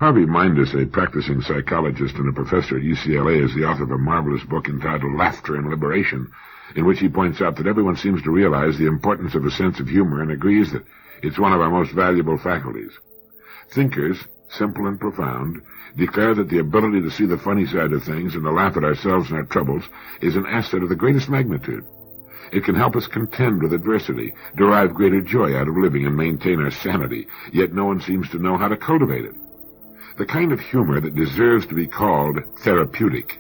Harvey Mindus, a practicing psychologist and a professor at UCLA, is the author of a marvelous book entitled Laughter and Liberation, in which he points out that everyone seems to realize the importance of a sense of humor and agrees that it's one of our most valuable faculties. Thinkers, simple and profound, declare that the ability to see the funny side of things and to laugh at ourselves and our troubles is an asset of the greatest magnitude. It can help us contend with adversity, derive greater joy out of living, and maintain our sanity, yet no one seems to know how to cultivate it. The kind of humor that deserves to be called therapeutic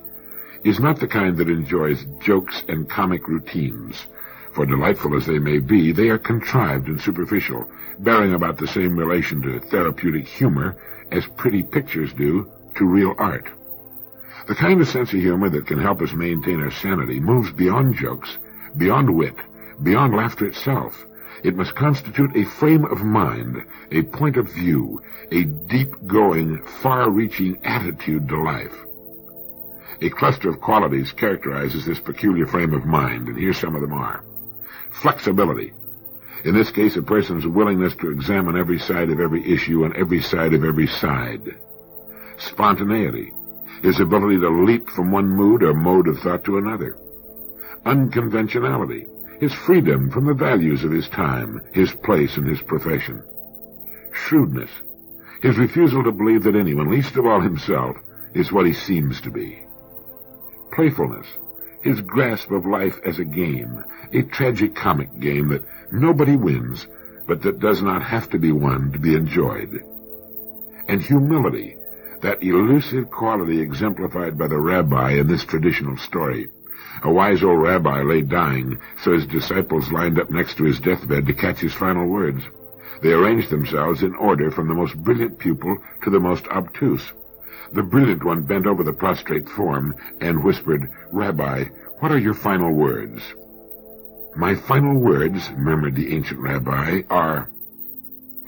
is not the kind that enjoys jokes and comic routines. For delightful as they may be, they are contrived and superficial, bearing about the same relation to therapeutic humor as pretty pictures do to real art. The kind of sense of humor that can help us maintain our sanity moves beyond jokes, beyond wit, beyond laughter itself. It must constitute a frame of mind, a point of view, a deep-going, far-reaching attitude to life. A cluster of qualities characterizes this peculiar frame of mind, and here some of them are. Flexibility. In this case, a person's willingness to examine every side of every issue and every side of every side. Spontaneity. His ability to leap from one mood or mode of thought to another. Unconventionality. His freedom from the values of his time, his place, and his profession. Shrewdness. His refusal to believe that anyone, least of all himself, is what he seems to be. Playfulness. His grasp of life as a game, a tragic-comic game that nobody wins, but that does not have to be won to be enjoyed. And humility, that elusive quality exemplified by the rabbi in this traditional story. A wise old rabbi lay dying, so his disciples lined up next to his deathbed to catch his final words. They arranged themselves in order from the most brilliant pupil to the most obtuse. The brilliant one bent over the prostrate form and whispered, "Rabbi, what are your final words?" "My final words," murmured the ancient rabbi, "are,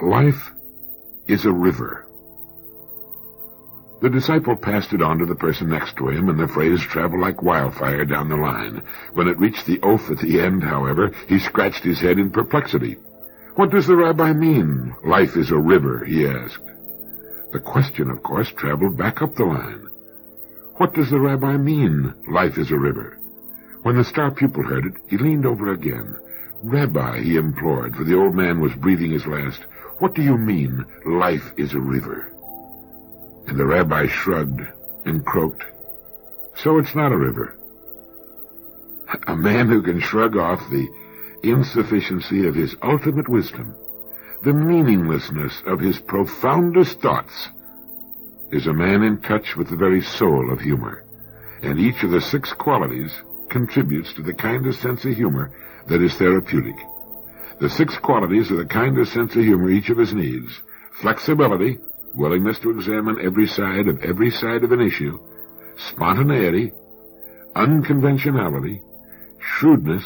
life is a river." The disciple passed it on to the person next to him, and the phrase traveled like wildfire down the line. When it reached the oath at the end, however, he scratched his head in perplexity. "What does the rabbi mean, life is a river?" he asked. The question, of course, traveled back up the line. "What does the rabbi mean, life is a river?" When the star pupil heard it, he leaned over again. "Rabbi," he implored, for the old man was breathing his last, "what do you mean, life is a river?" And the rabbi shrugged and croaked, "So it's not a river." A man who can shrug off the insufficiency of his ultimate wisdom, the meaninglessness of his profoundest thoughts, is a man in touch with the very soul of humor, and each of the 6 qualities contributes to the kind of sense of humor that is therapeutic. The 6 qualities are the kind of sense of humor each of us needs: flexibility, willingness to examine every side of an issue, spontaneity, unconventionality, shrewdness,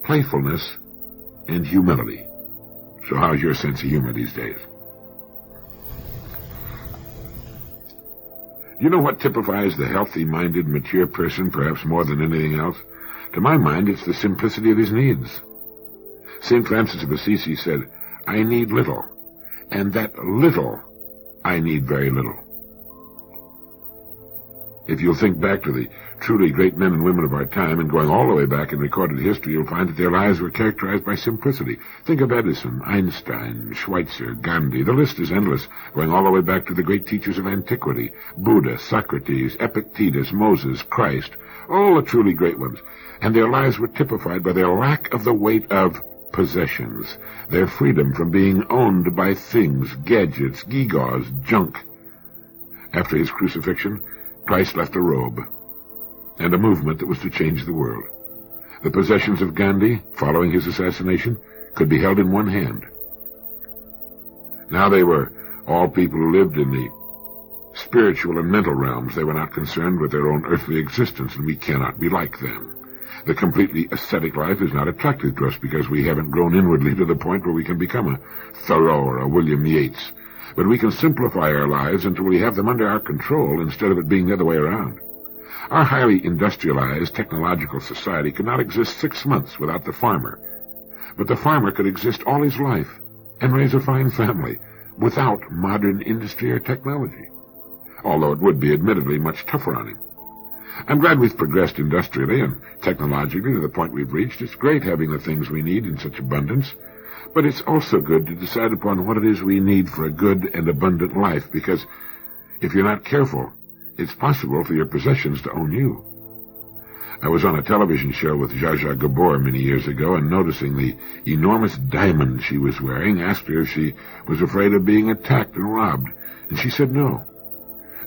playfulness, and humility. So how's your sense of humor these days? You know what typifies the healthy-minded, mature person perhaps more than anything else? To my mind, it's the simplicity of his needs. St. Francis of Assisi said, "I need little, and that little I need very little." If you'll think back to the truly great men and women of our time, and going all the way back in recorded history, you'll find that their lives were characterized by simplicity. Think of Edison, Einstein, Schweitzer, Gandhi. The list is endless, going all the way back to the great teachers of antiquity: Buddha, Socrates, Epictetus, Moses, Christ, all the truly great ones. And their lives were typified by their lack of the weight of possessions, their freedom from being owned by things, gadgets, gewgaws, junk. After his crucifixion, Christ left a robe and a movement that was to change the world. The possessions of Gandhi, following his assassination, could be held in one hand. Now they were all people who lived in the spiritual and mental realms. They were not concerned with their own earthly existence, and we cannot be like them. The completely ascetic life is not attractive to us because we haven't grown inwardly to the point where we can become a Thoreau or a William Yeats. But we can simplify our lives until we have them under our control instead of it being the other way around. Our highly industrialized technological society could not exist 6 months without the farmer. But the farmer could exist all his life and raise a fine family without modern industry or technology, although it would be admittedly much tougher on him. I'm glad we've progressed industrially and technologically to the point we've reached. It's great having the things we need in such abundance, but it's also good to decide upon what it is we need for a good and abundant life, because if you're not careful, it's possible for your possessions to own you. I was on a television show with Zsa Zsa Gabor many years ago, and noticing the enormous diamond she was wearing, asked her if she was afraid of being attacked and robbed, and she said no.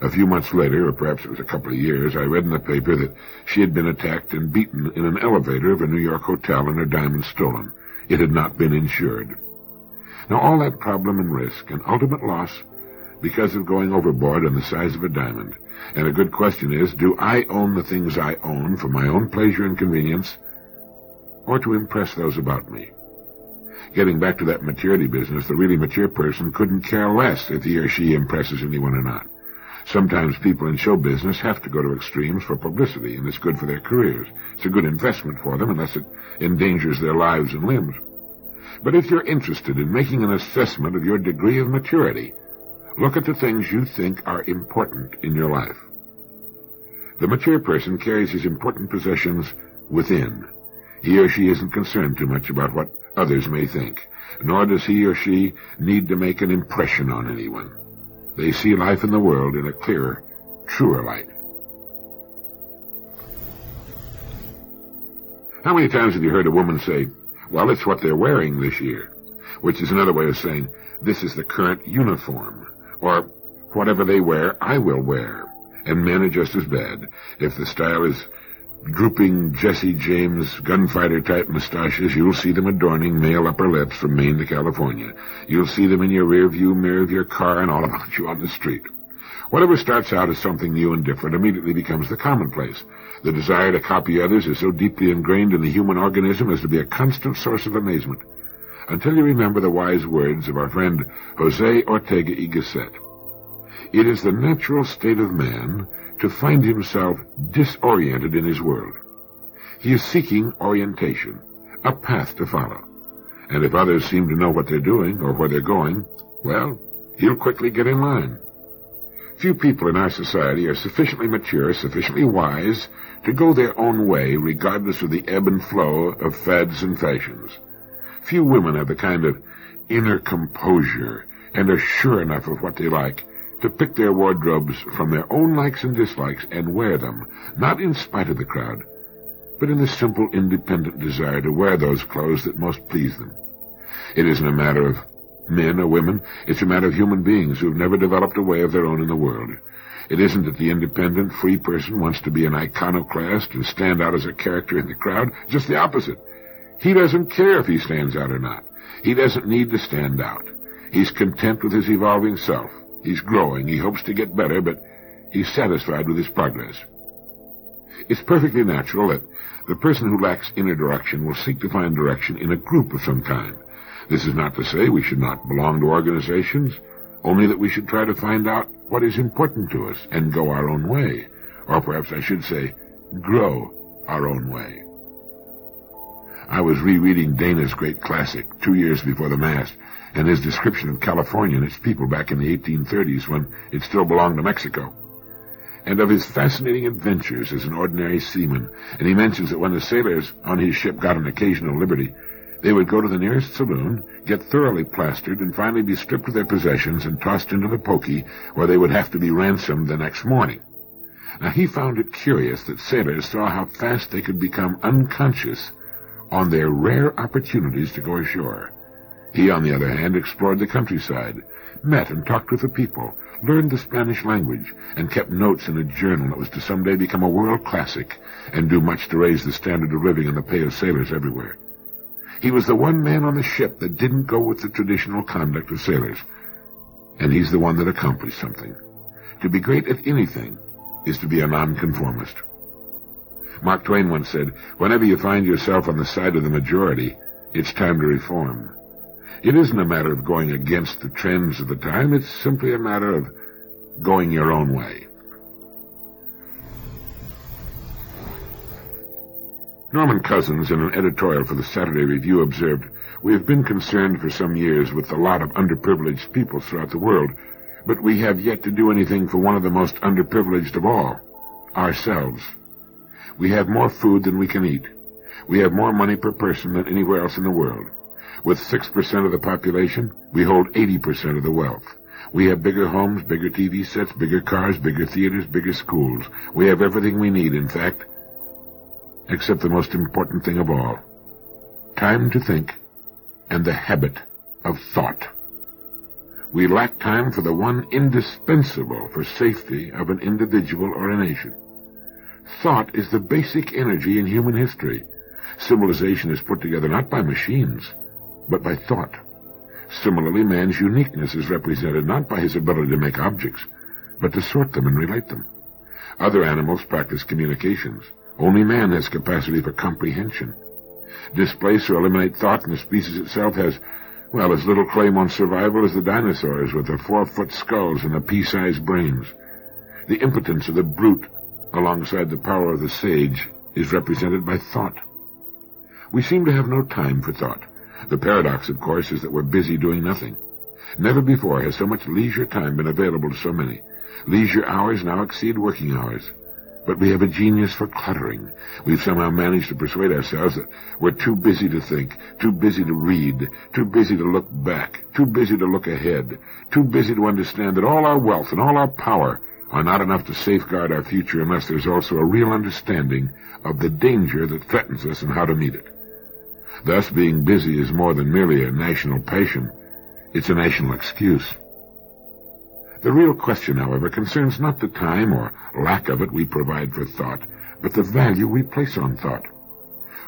A few months later, or perhaps it was a couple of years, I read in the paper that she had been attacked and beaten in an elevator of a New York hotel and her diamond stolen. It had not been insured. Now, all that problem and risk and ultimate loss because of going overboard on the size of a diamond. And a good question is, do I own the things I own for my own pleasure and convenience, or to impress those about me? Getting back to that maturity business, the really mature person couldn't care less if he or she impresses anyone or not. Sometimes people in show business have to go to extremes for publicity, and it's good for their careers. It's a good investment for them unless it endangers their lives and limbs. But if you're interested in making an assessment of your degree of maturity, look at the things you think are important in your life. The mature person carries his important possessions within. He or she isn't concerned too much about what others may think, nor does he or she need to make an impression on anyone. They see life in the world in a clearer, truer light. How many times have you heard a woman say, "Well, it's what they're wearing this year," which is another way of saying, "This is the current uniform," or "Whatever they wear, I will wear." And men are just as bad. If the style is drooping Jesse James gunfighter-type mustaches, you'll see them adorning male upper lips from Maine to California. You'll see them in your rear-view mirror of your car and all about you on the street. Whatever starts out as something new and different immediately becomes the commonplace. The desire to copy others is so deeply ingrained in the human organism as to be a constant source of amazement, until you remember the wise words of our friend Jose Ortega y Gasset. It is the natural state of man to find himself disoriented in his world. He is seeking orientation, a path to follow. And if others seem to know what they're doing or where they're going, well, he'll quickly get in line. Few people in our society are sufficiently mature, sufficiently wise, to go their own way regardless of the ebb and flow of fads and fashions. Few women have the kind of inner composure and are sure enough of what they like to pick their wardrobes from their own likes and dislikes and wear them, not in spite of the crowd, but in the simple, independent desire to wear those clothes that most please them. It isn't a matter of men or women, it's a matter of human beings who've never developed a way of their own in the world. It isn't that the independent, free person wants to be an iconoclast and stand out as a character in the crowd, just the opposite. He doesn't care if he stands out or not. He doesn't need to stand out. He's content with his evolving self. He's growing, he hopes to get better, but he's satisfied with his progress. It's perfectly natural that the person who lacks inner direction will seek to find direction in a group of some kind. This is not to say we should not belong to organizations, only that we should try to find out what is important to us and go our own way, or perhaps I should say, grow our own way. I was rereading Dana's great classic, 2 years before the mast, and his description of California and its people back in the 1830s when it still belonged to Mexico, and of his fascinating adventures as an ordinary seaman. And he mentions that when the sailors on his ship got an occasional liberty, they would go to the nearest saloon, get thoroughly plastered, and finally be stripped of their possessions and tossed into the pokey, where they would have to be ransomed the next morning. Now, he found it curious that sailors saw how fast they could become unconscious on their rare opportunities to go ashore. He, on the other hand, explored the countryside, met and talked with the people, learned the Spanish language, and kept notes in a journal that was to someday become a world classic and do much to raise the standard of living and the pay of sailors everywhere. He was the one man on the ship that didn't go with the traditional conduct of sailors, and he's the one that accomplished something. To be great at anything is to be a nonconformist. Mark Twain once said, "Whenever you find yourself on the side of the majority, it's time to reform." It isn't a matter of going against the trends of the time, it's simply a matter of going your own way. Norman Cousins, in an editorial for the Saturday Review, observed, We have been concerned for some years with the lot of underprivileged people throughout the world, but we have yet to do anything for one of the most underprivileged of all, ourselves. We have more food than we can eat. We have more money per person than anywhere else in the world. With 6% of the population, we hold 80% of the wealth. We have bigger homes, bigger TV sets, bigger cars, bigger theaters, bigger schools. We have everything we need, in fact, except the most important thing of all, time to think and the habit of thought. We lack time for the one indispensable for safety of an individual or a nation. Thought is the basic energy in human history. Civilization is put together not by machines, but by thought. Similarly, man's uniqueness is represented not by his ability to make objects, but to sort them and relate them. Other animals practice communications. Only man has capacity for comprehension. Displace or eliminate thought, and the species itself has, well, as little claim on survival as the dinosaurs with their 4-foot skulls and the pea-sized brains. The impotence of the brute, alongside the power of the sage, is represented by thought. We seem to have no time for thought. The paradox, of course, is that we're busy doing nothing. Never before has so much leisure time been available to so many. Leisure hours now exceed working hours. But we have a genius for cluttering. We've somehow managed to persuade ourselves that we're too busy to think, too busy to read, too busy to look back, too busy to look ahead, too busy to understand that all our wealth and all our power are not enough to safeguard our future unless there's also a real understanding of the danger that threatens us and how to meet it. Thus, being busy is more than merely a national passion. It's a national excuse. The real question, however, concerns not the time or lack of it we provide for thought, but the value we place on thought.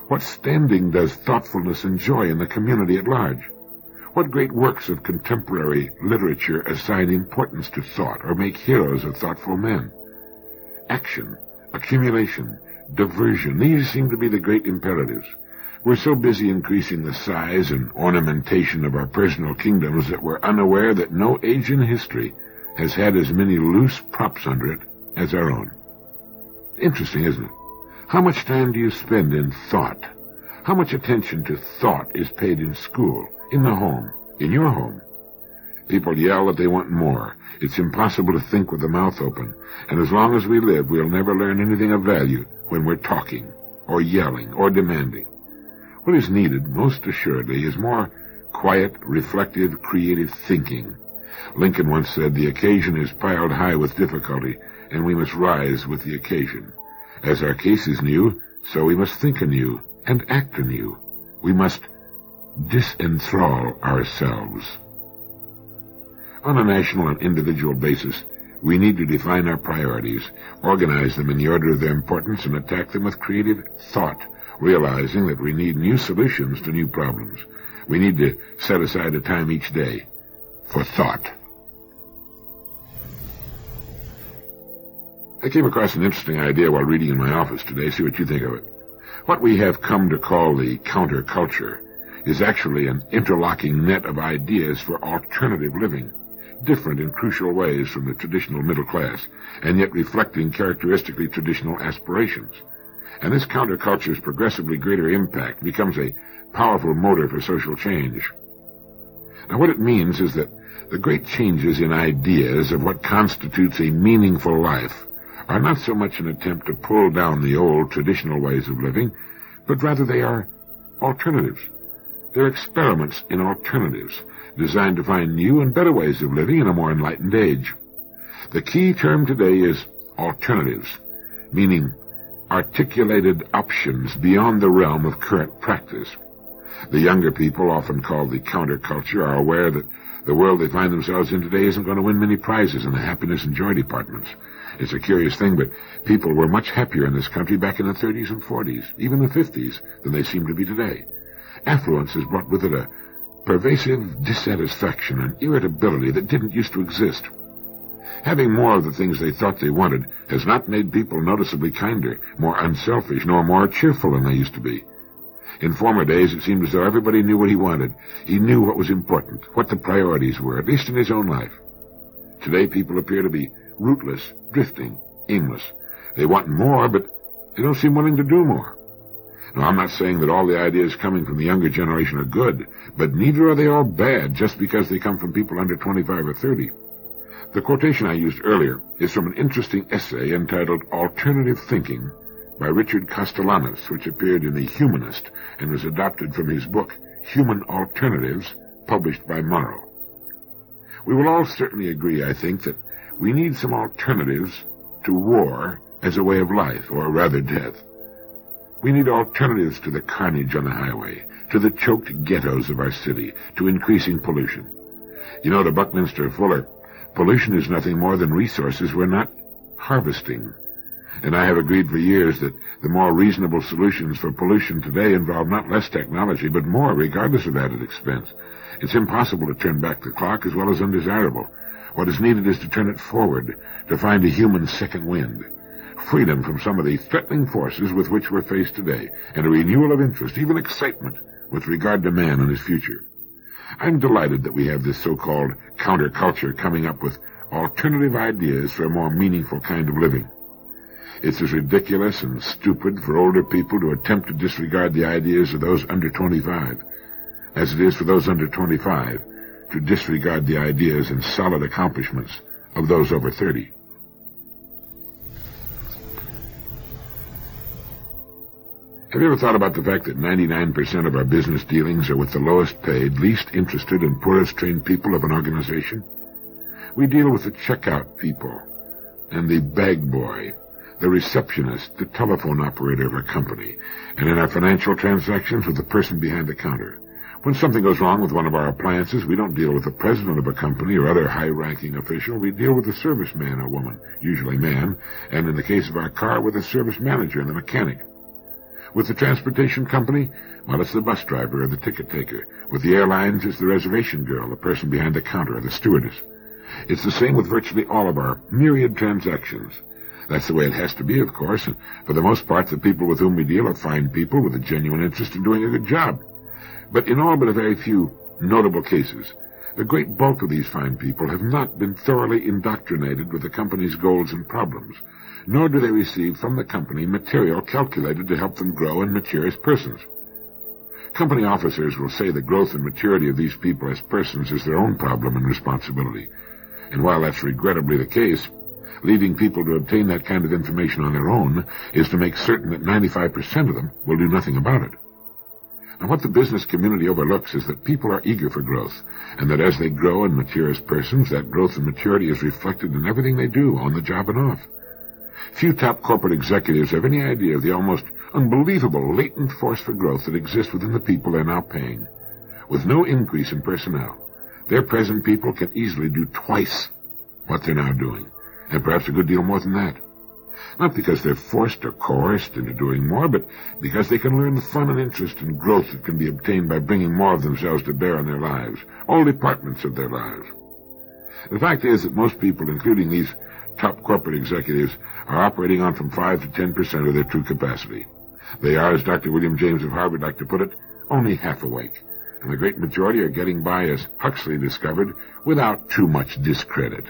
What standing does thoughtfulness enjoy in the community at large? What great works of contemporary literature assign importance to thought or make heroes of thoughtful men? Action, accumulation, diversion, these seem to be the great imperatives. We're so busy increasing the size and ornamentation of our personal kingdoms that we're unaware that no age in history has had as many loose props under it as our own. Interesting, isn't it? How much time do you spend in thought? How much attention to thought is paid in school, in the home, in your home? People yell that they want more. It's impossible to think with the mouth open, and as long as we live, we'll never learn anything of value when we're talking, or yelling, or demanding. What is needed, most assuredly, is more quiet, reflective, creative thinking. Lincoln once said, "The occasion is piled high with difficulty, and we must rise with the occasion. As our case is new, so we must think anew and act anew. We must disenthrall ourselves." On a national and individual basis, we need to define our priorities, organize them in the order of their importance, and attack them with creative thought, realizing that we need new solutions to new problems. We need to set aside a time each day for thought. I came across an interesting idea while reading in my office today. See what you think of it. What we have come to call the counterculture is actually an interlocking net of ideas for alternative living, different in crucial ways from the traditional middle class, and yet reflecting characteristically traditional aspirations. And this counterculture's progressively greater impact becomes a powerful motor for social change. Now, what it means is that the great changes in ideas of what constitutes a meaningful life are not so much an attempt to pull down the old traditional ways of living, but rather they are alternatives. They're experiments in alternatives, designed to find new and better ways of living in a more enlightened age. The key term today is alternatives, meaning articulated options beyond the realm of current practice. The younger people, often called the counterculture, are aware that the world they find themselves in today isn't going to win many prizes in the happiness and joy departments. It's a curious thing, but people were much happier in this country back in the 30s and 40s, even the 50s, than they seem to be today. Affluence has brought with it a pervasive dissatisfaction and irritability that didn't used to exist. Having more of the things they thought they wanted has not made people noticeably kinder, more unselfish, nor more cheerful than they used to be. In former days, it seemed as though everybody knew what he wanted. He knew what was important, what the priorities were, at least in his own life. Today, people appear to be rootless, drifting, aimless. They want more, but they don't seem willing to do more. Now, I'm not saying that all the ideas coming from the younger generation are good, but neither are they all bad just because they come from people under 25 or 30. The quotation I used earlier is from an interesting essay entitled Alternative Thinking by Richard Castellanos, which appeared in The Humanist and was adopted from his book Human Alternatives, published by Morrow. We will all certainly agree, I think, that we need some alternatives to war as a way of life, or rather death. We need alternatives to the carnage on the highway, to the choked ghettos of our city, to increasing pollution. You know, to Buckminster Fuller, pollution is nothing more than resources we're not harvesting. And I have agreed for years that the more reasonable solutions for pollution today involve not less technology, but more, regardless of added expense. It's impossible to turn back the clock as well as undesirable. What is needed is to turn it forward, to find a human second wind. Freedom from some of the threatening forces with which we're faced today, and a renewal of interest, even excitement, with regard to man and his future. I'm delighted that we have this so-called counterculture coming up with alternative ideas for a more meaningful kind of living. It's as ridiculous and stupid for older people to attempt to disregard the ideas of those under 25 as it is for those under 25 to disregard the ideas and solid accomplishments of those over 30. Have you ever thought about the fact that 99% of our business dealings are with the lowest paid, least interested, and poorest trained people of an organization? We deal with the checkout people and the bag boy, the receptionist, the telephone operator of our company, and in our financial transactions with the person behind the counter. When something goes wrong with one of our appliances, we don't deal with the president of a company or other high-ranking official. We deal with the serviceman or woman, usually man, and in the case of our car, with the service manager and the mechanic. With the transportation company, well, it's the bus driver or the ticket taker. With the airlines, it's the reservation girl, the person behind the counter, or the stewardess. It's the same with virtually all of our myriad transactions. That's the way it has to be, of course, and for the most part, the people with whom we deal are fine people with a genuine interest in doing a good job. But in all but a very few notable cases, the great bulk of these fine people have not been thoroughly indoctrinated with the company's goals and problems, nor do they receive from the company material calculated to help them grow and mature as persons. Company officers will say the growth and maturity of these people as persons is their own problem and responsibility. And while that's regrettably the case, leaving people to obtain that kind of information on their own is to make certain that 95% of them will do nothing about it. Now, what the business community overlooks is that people are eager for growth, and that as they grow and mature as persons, that growth and maturity is reflected in everything they do, on the job and off. Few top corporate executives have any idea of the almost unbelievable latent force for growth that exists within the people they're now paying. With no increase in personnel, their present people can easily do twice what they're now doing, and perhaps a good deal more than that. Not because they're forced or coerced into doing more, but because they can learn the fun and interest and growth that can be obtained by bringing more of themselves to bear on their lives, all departments of their lives. The fact is that most people, including these top corporate executives, are operating on from 5 to 10% of their true capacity. They are, as Dr. William James of Harvard liked to put it, only half awake, and the great majority are getting by, as Huxley discovered, without too much discredit.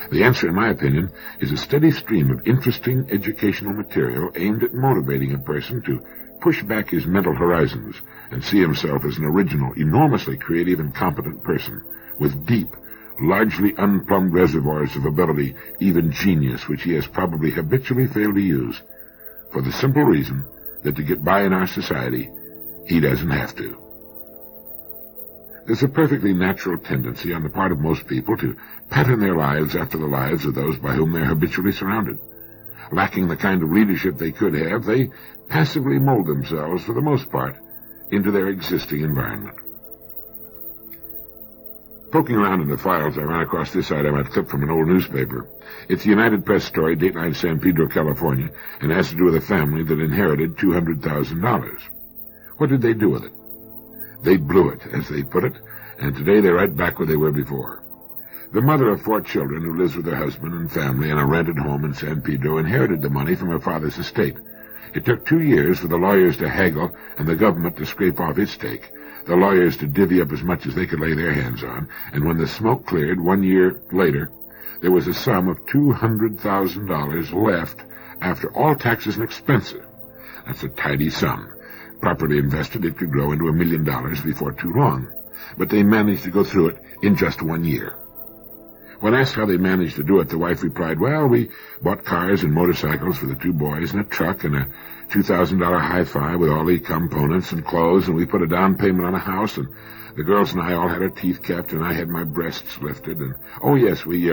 The answer, in my opinion, is a steady stream of interesting educational material aimed at motivating a person to push back his mental horizons and see himself as an original, enormously creative and competent person with deep, largely unplumbed reservoirs of ability, even genius, which he has probably habitually failed to use, for the simple reason that to get by in our society, he doesn't have to. There's a perfectly natural tendency on the part of most people to pattern their lives after the lives of those by whom they're habitually surrounded. Lacking the kind of leadership they could have, they passively mold themselves, for the most part, into their existing environment. Poking around in the files, I ran across this item I'd clipped from an old newspaper. It's the United Press story, dateline San Pedro, California, and has to do with a family that inherited $200,000. What did they do with it? They blew it, as they put it, and today they're right back where they were before. The mother of 4 children, who lives with her husband and family in a rented home in San Pedro, inherited the money from her father's estate. It took 2 years for the lawyers to haggle and the government to scrape off its stake, the lawyers to divvy up as much as they could lay their hands on, and when the smoke cleared 1 year later, there was a sum of $200,000 left after all taxes and expenses. That's a tidy sum. Properly invested, it could grow into $1 million before too long. But they managed to go through it in just 1 year. When asked how they managed to do it, the wife replied, well, we bought cars and motorcycles for the 2 boys and a truck and a $2,000 hi-fi with all the components and clothes, and we put a down payment on a house, and the girls and I all had our teeth kept, and I had my breasts lifted, and, oh yes, we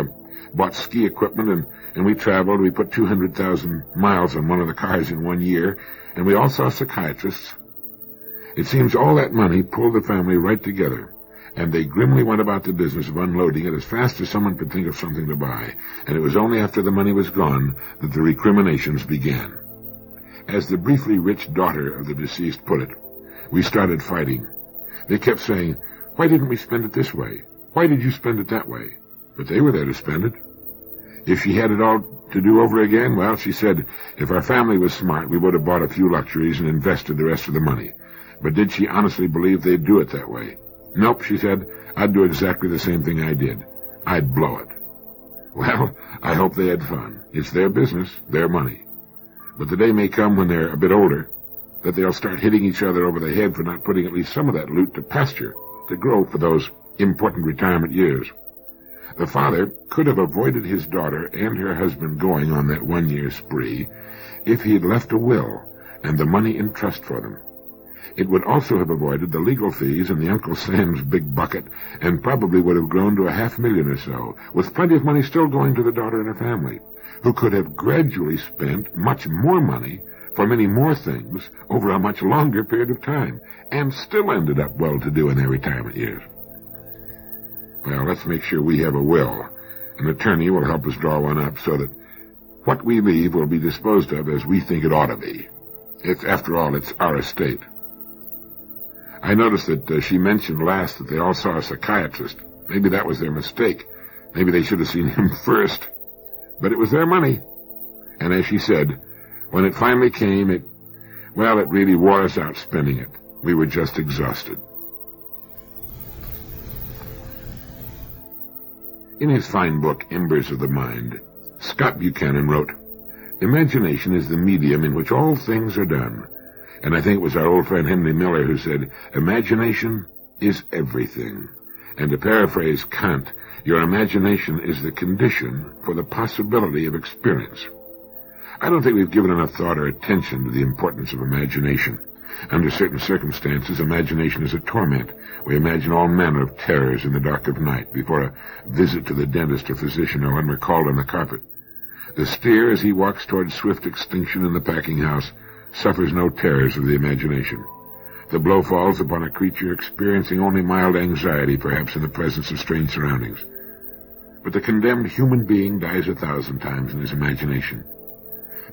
bought ski equipment, and we traveled. We put 200,000 miles on one of the cars in 1 year, and we all saw psychiatrists. It seems all that money pulled the family right together, and they grimly went about the business of unloading it as fast as someone could think of something to buy, and it was only after the money was gone that the recriminations began. As the briefly rich daughter of the deceased put it, we started fighting. They kept saying, why didn't we spend it this way? Why did you spend it that way? But they were there to spend it. If she had it all to do over again, well, she said, if our family was smart, we would have bought a few luxuries and invested the rest of the money. But did she honestly believe they'd do it that way? Nope, she said, I'd do exactly the same thing I did. I'd blow it. Well, I hope they had fun. It's their business, their money. But the day may come when they're a bit older that they'll start hitting each other over the head for not putting at least some of that loot to pasture, to grow for those important retirement years. The father could have avoided his daughter and her husband going on that 1-year spree if he had left a will and the money in trust for them. It would also have avoided the legal fees and the Uncle Sam's big bucket, and probably would have grown to $500,000 or so, with plenty of money still going to the daughter and her family, who could have gradually spent much more money for many more things over a much longer period of time, and still ended up well-to-do in their retirement years. Well, let's make sure we have a will. An attorney will help us draw one up so that what we leave will be disposed of as we think it ought to be. After all, it's our estate. I noticed that she mentioned last that they all saw a psychiatrist. Maybe that was their mistake. Maybe they should have seen him first. But it was their money. And as she said, when it finally came, it really wore us out spending it. We were just exhausted. In his fine book, Embers of the Mind, Scott Buchanan wrote, imagination is the medium in which all things are done. And I think it was our old friend Henry Miller who said, imagination is everything. And to paraphrase Kant, your imagination is the condition for the possibility of experience. I don't think we've given enough thought or attention to the importance of imagination. Under certain circumstances, imagination is a torment. We imagine all manner of terrors in the dark of night, before a visit to the dentist or physician, or when we're called on the carpet. The steer, as he walks toward swift extinction in the packing house, suffers no terrors of the imagination. The blow falls upon a creature experiencing only mild anxiety, perhaps in the presence of strange surroundings. But the condemned human being dies 1,000 times in his imagination.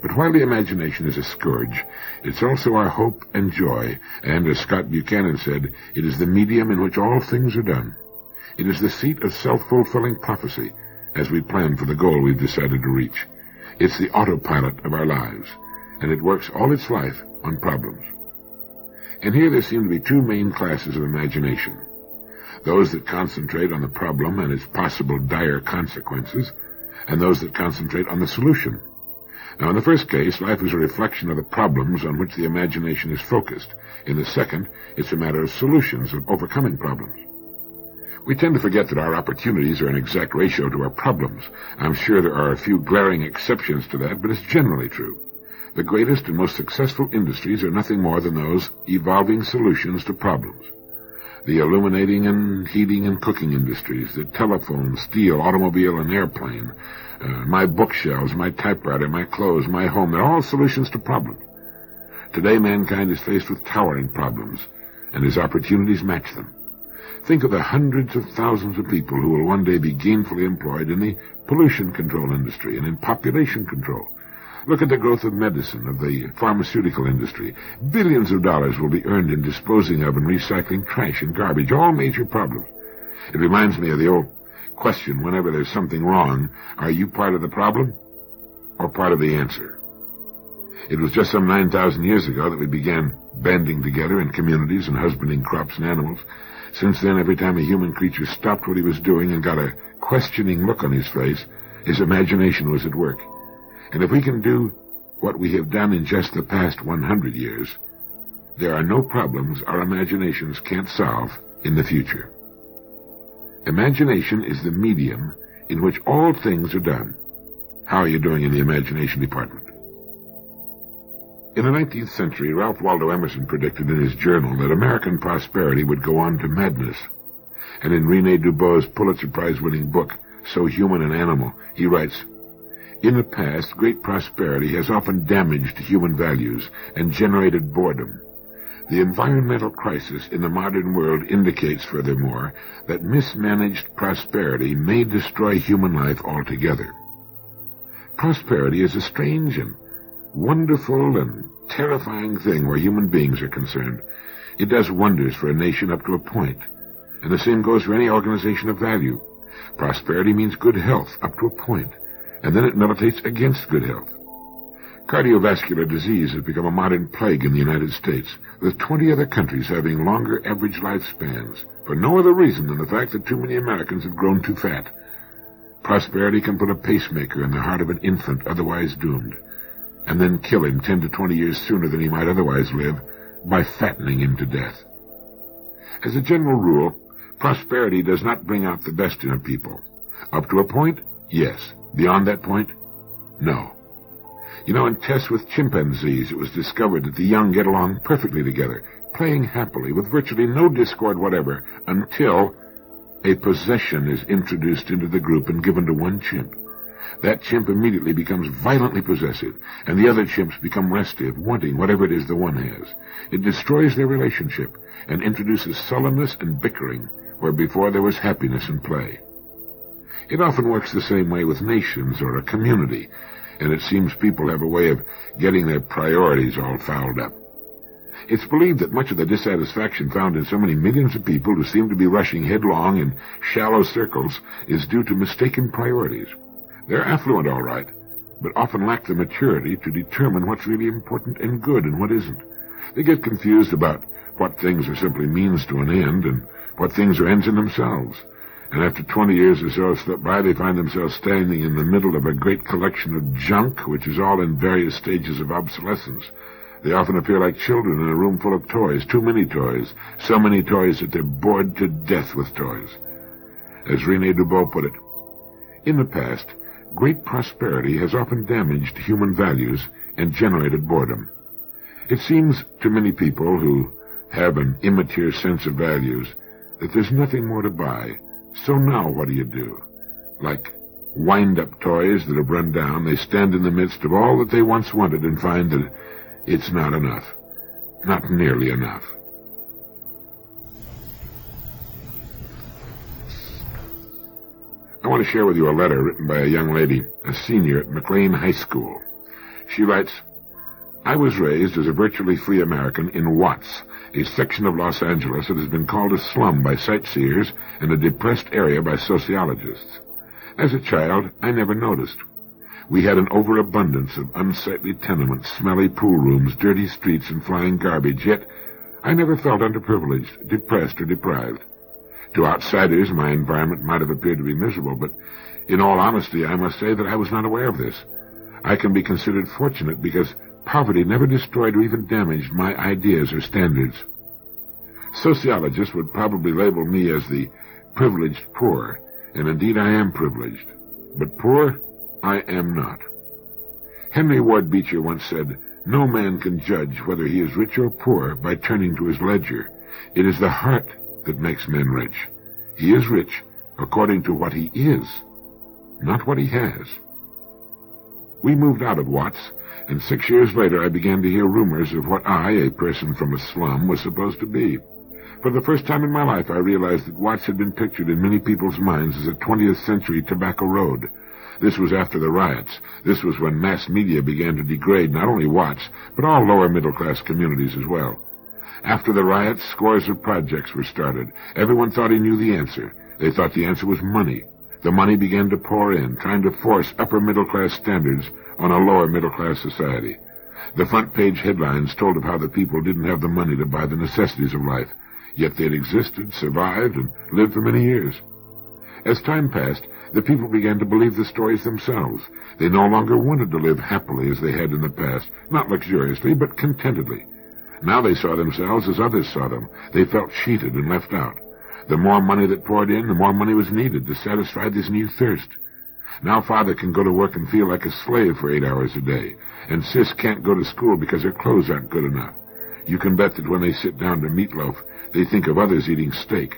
But while the imagination is a scourge, it's also our hope and joy, and, as Scott Buchanan said, it is the medium in which all things are done. It is the seat of self-fulfilling prophecy, as we plan for the goal we've decided to reach. It's the autopilot of our lives, and it works all its life on problems. And here there seem to be 2 main classes of imagination. Those that concentrate on the problem and its possible dire consequences, and those that concentrate on the solution. Now, in the first case, life is a reflection of the problems on which the imagination is focused. In the second, it's a matter of solutions, of overcoming problems. We tend to forget that our opportunities are an exact ratio to our problems. I'm sure there are a few glaring exceptions to that, but it's generally true. The greatest and most successful industries are nothing more than those evolving solutions to problems. The illuminating and heating and cooking industries, the telephone, steel, automobile, and airplane, my bookshelves, my typewriter, my clothes, my home, they're all solutions to problems. Today mankind is faced with towering problems, and his opportunities match them. Think of the hundreds of thousands of people who will one day be gainfully employed in the pollution control industry and in population control. Look at the growth of medicine, of the pharmaceutical industry. Billions of dollars will be earned in disposing of and recycling trash and garbage, all major problems. It reminds me of the old question, whenever there's something wrong, are you part of the problem or part of the answer? It was just some 9,000 years ago that we began banding together in communities and husbanding crops and animals. Since then, every time a human creature stopped what he was doing and got a questioning look on his face, his imagination was at work. And if we can do what we have done in just the past 100 years, there are no problems our imaginations can't solve in the future. Imagination is the medium in which all things are done. How are you doing in the imagination department? In the 19th century, Ralph Waldo Emerson predicted in his journal that American prosperity would go on to madness. And in René Dubos's Pulitzer Prize-winning book, So Human an Animal, he writes, "In the past, great prosperity has often damaged human values and generated boredom. The environmental crisis in the modern world indicates, furthermore, that mismanaged prosperity may destroy human life altogether. Prosperity is a strange and wonderful and terrifying thing where human beings are concerned. It does wonders for a nation up to a point, and the same goes for any organization of value. Prosperity means good health up to a point, and then it militates against good health. Cardiovascular disease has become a modern plague in the United States, with 20 other countries having longer average lifespans, for no other reason than the fact that too many Americans have grown too fat. Prosperity can put a pacemaker in the heart of an infant otherwise doomed, and then kill him 10 to 20 years sooner than he might otherwise live by fattening him to death. As a general rule, prosperity does not bring out the best in a people. Up to a point, yes. Beyond that point, no. You know, in tests with chimpanzees, it was discovered that the young get along perfectly together, playing happily with virtually no discord whatever, until a possession is introduced into the group and given to one chimp. That chimp immediately becomes violently possessive, and the other chimps become restive, wanting whatever it is the one has. It destroys their relationship and introduces sullenness and bickering, where before there was happiness and play. It often works the same way with nations or a community, and it seems people have a way of getting their priorities all fouled up. It's believed that much of the dissatisfaction found in so many millions of people who seem to be rushing headlong in shallow circles is due to mistaken priorities. They're affluent, all right, but often lack the maturity to determine what's really important and good and what isn't. They get confused about what things are simply means to an end and what things are ends in themselves. And after 20 years or so have slipped by, they find themselves standing in the middle of a great collection of junk, which is all in various stages of obsolescence. They often appear like children in a room full of toys, too many toys, so many toys that they're bored to death with toys. As René Dubos put it, in the past, great prosperity has often damaged human values and generated boredom. It seems to many people who have an immature sense of values that there's nothing more to buy. So now what do? Like wind-up toys that have run down, they stand in the midst of all that they once wanted and find that it's not enough. Not nearly enough. I want to share with you a letter written by a young lady, a senior at McLean High School. She writes, "I was raised as a virtually free American in Watts, a section of Los Angeles that has been called a slum by sightseers and a depressed area by sociologists. As a child, I never noticed. We had an overabundance of unsightly tenements, smelly pool rooms, dirty streets, and flying garbage, yet I never felt underprivileged, depressed, or deprived. To outsiders, my environment might have appeared to be miserable, but in all honesty, I must say that I was not aware of this. I can be considered fortunate because poverty never destroyed or even damaged my ideas or standards. Sociologists would probably label me as the privileged poor, and indeed I am privileged. But poor, I am not. Henry Ward Beecher once said, 'No man can judge whether he is rich or poor by turning to his ledger. It is the heart that makes men rich. He is rich according to what he is, not what he has.' We moved out of Watts, and 6 years later I began to hear rumors of what I, a person from a slum, was supposed to be. For the first time in my life I realized that Watts had been pictured in many people's minds as a 20th century Tobacco Road. This was after the riots. This was when mass media began to degrade not only Watts, but all lower middle-class communities as well. After the riots, scores of projects were started. Everyone thought he knew the answer. They thought the answer was money. The money began to pour in, trying to force upper middle-class standards on a lower middle-class society. The front-page headlines told of how the people didn't have the money to buy the necessities of life, yet they'd existed, survived, and lived for many years. As time passed, the people began to believe the stories themselves. They no longer wanted to live happily as they had in the past, not luxuriously, but contentedly. Now they saw themselves as others saw them. They felt cheated and left out. The more money that poured in, the more money was needed to satisfy this new thirst. Now Father can go to work and feel like a slave for 8 hours a day, and Sis can't go to school because her clothes aren't good enough. You can bet that when they sit down to meatloaf, they think of others eating steak.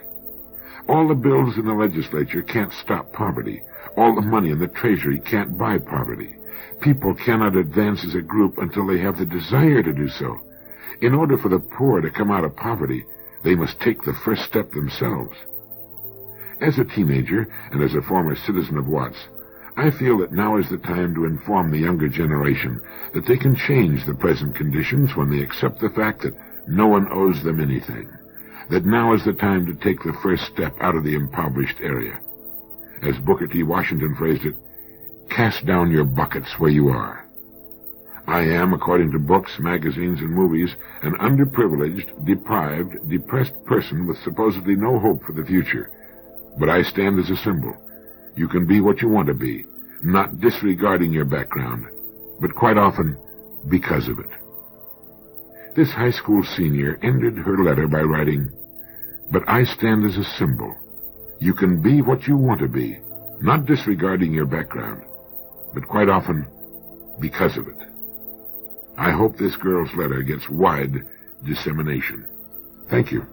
All the bills in the legislature can't stop poverty. All the money in the treasury can't buy poverty. People cannot advance as a group until they have the desire to do so. In order for the poor to come out of poverty, they must take the first step themselves. As a teenager and as a former citizen of Watts, I feel that now is the time to inform the younger generation that they can change the present conditions when they accept the fact that no one owes them anything, that now is the time to take the first step out of the impoverished area. As Booker T. Washington phrased it, cast down your buckets where you are. I am, according to books, magazines, and movies, an underprivileged, deprived, depressed person with supposedly no hope for the future. But I stand as a symbol. You can be what you want to be, not disregarding your background, but quite often because of it. This high school senior ended her letter by writing, "But I stand as a symbol. You can be what you want to be, not disregarding your background, but quite often because of it." I hope this girl's letter gets wide dissemination. Thank you.